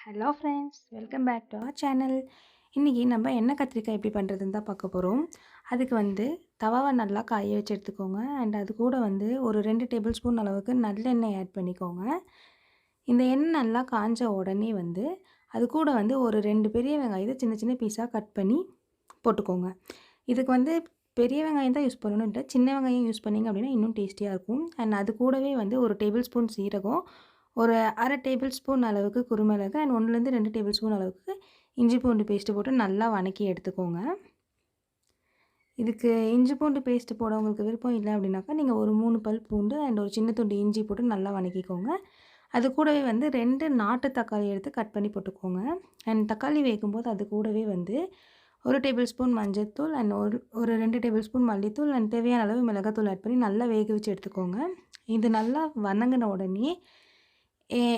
Hello friends, welcome back to our channel. இன்றைக்கி நம்ம எண்ணெய் கத்திரிக்காய் எப்படி பண்ணுறதுன்னு தான் பார்க்க போகிறோம். அதுக்கு தவாவை நல்லா காய வச்சு எடுத்துக்கோங்க. அண்ட் அது கூட ஒரு 2 டேபிள் ஸ்பூன் அளவுக்கு நல்லெண்ணெய் ஆட் பண்ணிக்கோங்க. இந்த எண்ணெய் நல்லா காஞ்ச உடனே அது கூட ஒரு 2 பெரிய வெங்காயத்தை சின்ன சின்ன பீஸாக கட் பண்ணி போட்டுக்கோங்க. இதுக்கு பெரிய வெங்காயம் தான் யூஸ் பண்ணணும் இல்லை, சின்ன வெங்காயம் யூஸ் பண்ணிங்க அப்படின்னா இன்னும் டேஸ்டியாக இருக்கும். அண்ட் அது கூடவே ஒரு டேபிள் ஸ்பூன் சீரகம், ஒரு அரை டேபிள் ஸ்பூன் அளவுக்கு குருமிளகு அண்ட் 1லேருந்து 2 டேபிள் ஸ்பூன் அளவுக்கு இஞ்சி பூண்டு பேஸ்ட்டு போட்டு நல்லா வதக்கி எடுத்துக்கோங்க. இதுக்கு இஞ்சி பூண்டு பேஸ்ட்டு போட உங்களுக்கு விருப்பம் இல்லை அப்படின்னாக்கா நீங்கள் ஒரு 3 பல் பூண்டு அண்ட் ஒரு சின்ன துண்டு இஞ்சி போட்டு நல்லா வதக்கிக்கோங்க. அது கூடவே 2 நாட்டு தக்காளி எடுத்து கட் பண்ணி போட்டுக்கோங்க. அண்ட் தக்காளி வேகும்போது அது கூடவே ஒரு டேபிள் ஸ்பூன் மஞ்சள்தூள் அண்ட் ஒரு 2 டேபிள் ஸ்பூன் மல்லித்தூள் அண்ட் தேவையான அளவு மிளகாத்தூள் ஆட் பண்ணி நல்லா வேக வச்சு எடுத்துக்கோங்க. இது நல்லா வதங்கின உடனே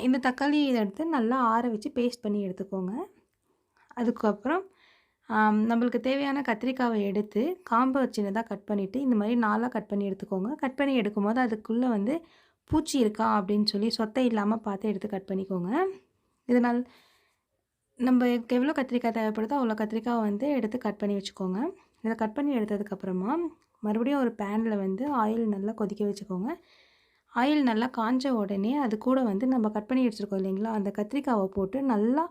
இந்த தக்காளி இதை எடுத்து நல்லா ஆற வச்சு பேஸ்ட் பண்ணி எடுத்துக்கோங்க. அதுக்கப்புறம் நம்மளுக்கு தேவையான கத்திரிக்காவை எடுத்து காம்பை சின்னதாக கட் பண்ணிவிட்டு இந்த மாதிரி 4ஆக கட் பண்ணி எடுத்துக்கோங்க. கட் பண்ணி எடுக்கும்போது அதுக்குள்ளே பூச்சி இருக்கா அப்படின்னு சொல்லி சொத்தை இல்லாமல் பார்த்து எடுத்து கட் பண்ணிக்கோங்க. இதனால் நம்மளுக்கு எவ்வளோ கத்திரிக்காய் தேவைப்படுதோ அவ்வளோ கத்திரிக்காய் எடுத்து கட் பண்ணி வச்சுக்கோங்க. இதை கட் பண்ணி எடுத்ததுக்கப்புறமா மறுபடியும் ஒரு பேனில் ஆயில் நல்லா கொதிக்க வச்சுக்கோங்க. ஆயில் நல்லா காஞ்ச உடனே அது கூட நம்ம கட் பண்ணி வச்சுருக்கோம் இல்லைங்களா, அந்த கத்திரிக்காவை போட்டு நல்லா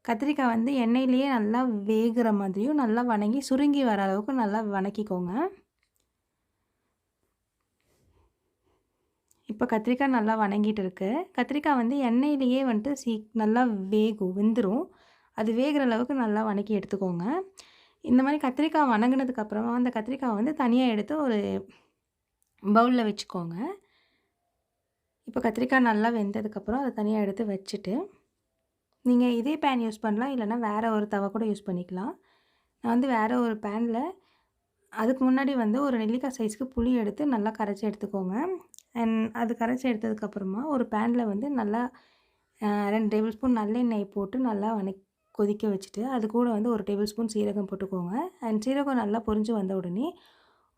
கத்திரிக்காய் எண்ணெயிலேயே நல்லா வேகிற மாதிரியும் நல்லா வதங்கி சுருங்கி வர அளவுக்கு நல்லா வதக்கிக்கோங்க. இப்போ கத்திரிக்காய் நல்லா வதங்கிட்டு இருக்கு. கத்திரிக்காய் எண்ணெயிலேயே நல்லா வெந்துடும். அது வேகிற அளவுக்கு நல்லா வதக்கி எடுத்துக்கோங்க. இந்த மாதிரி கத்திரிக்காய் வதங்கினதுக்கப்புறமா அந்த கத்திரிக்காய் தனியாக எடுத்து ஒரு பவுலில் வச்சுக்கோங்க. இப்போ கத்திரிக்காய் நல்லா வெந்ததுக்கப்புறம் அதை தனியாக எடுத்து வச்சுட்டு நீங்கள் இதே பேன் யூஸ் பண்ணலாம், இல்லைனா வேறு ஒரு தவா கூட யூஸ் பண்ணிக்கலாம். நான் வேறு ஒரு பேனில் அதுக்கு முன்னாடி ஒரு நெல்லிக்காய் சைஸ்க்கு புளி எடுத்து நல்லா கரைச்சி எடுத்துக்கோங்க. அண்ட் அது கரைச்சி எடுத்ததுக்கப்புறமா ஒரு பேனில் நல்லா 2 டேபிள் ஸ்பூன் நல்லெண்ணெய் போட்டு நல்லா கொதிக்க வச்சுட்டு அது கூட ஒரு டேபிள் ஸ்பூன் சீரகம் போட்டுக்கோங்க. அண்ட் சீரகம் நல்லா பொரிஞ்சு வந்த உடனே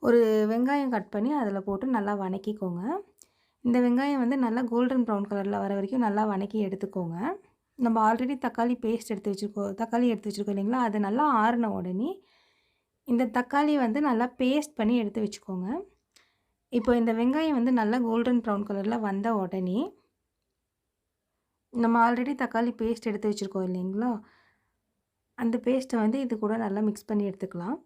ஒரு வெங்காயம் கட் பண்ணி அதில் போட்டு நல்லா வதக்கிக்கோங்க. இந்த வெங்காயம் நல்லா கோல்டன் ப்ரௌன் கலரில் வர வரைக்கும் நல்லா வதக்கி எடுத்துக்கோங்க. நம்ம ஆல்ரெடி தக்காளி எடுத்து வச்சுருக்கோம் இல்லைங்களா, அது நல்லா ஆறின உடனே இந்த தக்காளி நல்லா பேஸ்ட் பண்ணி எடுத்து வச்சுக்கோங்க. இப்போ இந்த வெங்காயம் நல்லா கோல்டன் ப்ரௌன் கலரில் வந்த உடனே நம்ம ஆல்ரெடி தக்காளி பேஸ்ட் எடுத்து வச்சுருக்கோம் இல்லைங்களா, அந்த பேஸ்ட்டை இது கூட நல்லா மிக்ஸ் பண்ணி எடுத்துக்கலாம்.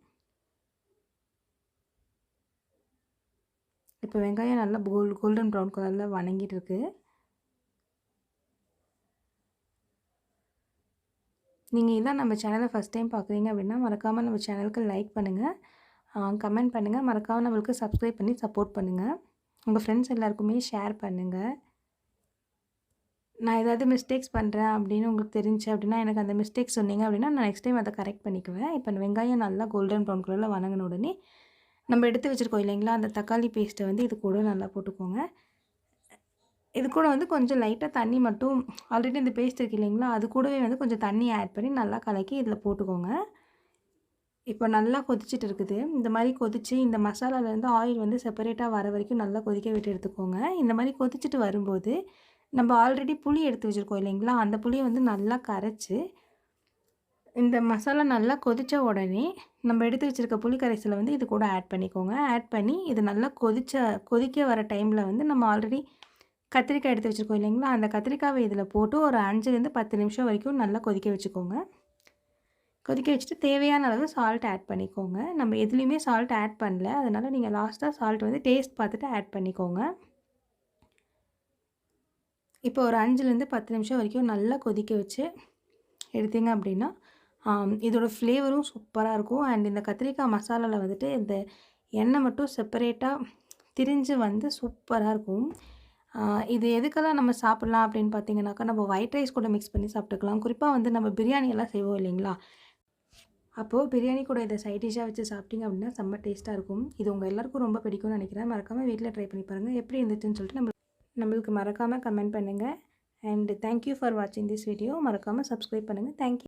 இப்போ வெங்காயம் நல்லா கோல்டன் ப்ரௌன் கலரில் வதங்கிட்டு இருக்கு. நீங்கள் இதான் நம்ம சேனலை ஃபஸ்ட் டைம் பார்க்குறீங்க அப்படின்னா மறக்காமல் நம்ம சேனலுக்கு லைக் பண்ணுங்கள், கமெண்ட் பண்ணுங்கள், மறக்காமல் நம்மளுக்கு சப்ஸ்கிரைப் பண்ணி சப்போர்ட் பண்ணுங்கள். உங்கள் ஃப்ரெண்ட்ஸ் எல்லாருக்குமே ஷேர் பண்ணுங்கள். நான் ஏதாவது மிஸ்டேக்ஸ் பண்ணுறேன் அப்படின்னு உங்களுக்கு தெரிஞ்சு அப்படின்னா எனக்கு அந்த மிஸ்டேக்ஸ் சொன்னீங்க அப்படின்னா நான் நெக்ஸ்ட் டைம் அதை கரெக்ட் பண்ணிக்குவேன். இப்போ அந்த வெங்காயம் நல்லா கோல்டன் ப்ரௌன் கலரில் வதங்கின உடனே நம்ம எடுத்து வச்சுருக்கோம் இல்லைங்களா, அந்த தக்காளி பேஸ்ட்டை இது கூட நல்லா போட்டுக்கோங்க. இது கூட கொஞ்சம் லைட்டாக தண்ணி மட்டும், ஆல்ரெடி இந்த பேஸ்ட் இருக்குது இல்லைங்களா, அது கூடவே கொஞ்சம் தண்ணி ஆட் பண்ணி நல்லா கலக்கி இதில் போட்டுக்கோங்க. இப்போ நல்லா கொதிச்சுட்டு இருக்குது. இந்த மாதிரி கொதித்து இந்த மசாலாலேருந்து ஆயில் செப்பரேட்டாக வர வரைக்கும் நல்லா கொதிக்க விட்டு எடுத்துக்கோங்க. இந்த மாதிரி கொதிச்சுட்டு வரும்போது நம்ம ஆல்ரெடி புளி எடுத்து வச்சுருக்கோம் இல்லைங்களா, அந்த புளியை நல்லா கரைச்சி இந்த மசாலா நல்லா கொதித்த உடனே நம்ம எடுத்து வச்சுருக்க புளி கரைசலை இது கூட ஆட் பண்ணிக்கோங்க. ஆட் பண்ணி இது நல்லா கொதிக்க வர டைமில் நம்ம ஆல்ரெடி கத்திரிக்காய் எடுத்து வச்சுருக்கோம் இல்லைங்களா, அந்த கத்திரிக்காவை இதில் போட்டு ஒரு 5லேருந்து 10 நிமிஷம் வரைக்கும் நல்லா கொதிக்க வச்சுக்கோங்க. கொதிக்க வச்சுட்டு தேவையான அளவு சால்ட் ஆட் பண்ணிக்கோங்க. நம்ம எதுலேயுமே சால்ட் ஆட் பண்ணல, அதனால் நீங்கள் லாஸ்ட்டாக சால்ட் டேஸ்ட் பார்த்துட்டு ஆட் பண்ணிக்கோங்க. இப்போ ஒரு 5லேருந்து 10 நிமிஷம் வரைக்கும் நல்லா கொதிக்க வச்சு எடுத்தீங்க அப்படின்னா இதோட ஃப்ளேவரும் சூப்பராக இருக்கும். அண்ட் இந்த கத்திரிக்காய் மசாலாவில் இந்த எண்ணெய் மட்டும் செப்பரேட்டாக திரிஞ்சு சூப்பராக இருக்கும். இது எதுக்கெல்லாம் நம்ம சாப்பிட்லாம் அப்படின்னு பார்த்தீங்கன்னாக்கா, நம்ம ஒயிட் ரைஸ் கூட மிக்ஸ் பண்ணி சாப்பிட்டுக்கலாம். குறிப்பாக நம்ம பிரியாணி எல்லாம் செய்வோம் இல்லைங்களா, அப்போது பிரியாணி கூட இதை சைட் டிஷ்ஷாக வச்சு சாப்பிட்டிங்க அப்படின்னா செம்ம டேஸ்ட்டாக இருக்கும். இது உங்கள் எல்லாருக்கும் ரொம்ப பிடிக்கும்னு நினைக்கிறேன். மறக்காமல் வீட்டில் ட்ரை பண்ணி பாருங்கள். எப்படி இருந்துச்சுன்னு சொல்லிட்டு நம்மளுக்கு மறக்காமல் கமெண்ட் பண்ணுங்கள். அண்ட் தேங்க்யூ ஃபார் வாட்சிங் திஸ் வீடியோ. மறக்காமல் சப்ஸ்கிரைப் பண்ணுங்கள். தேங்க்யூ.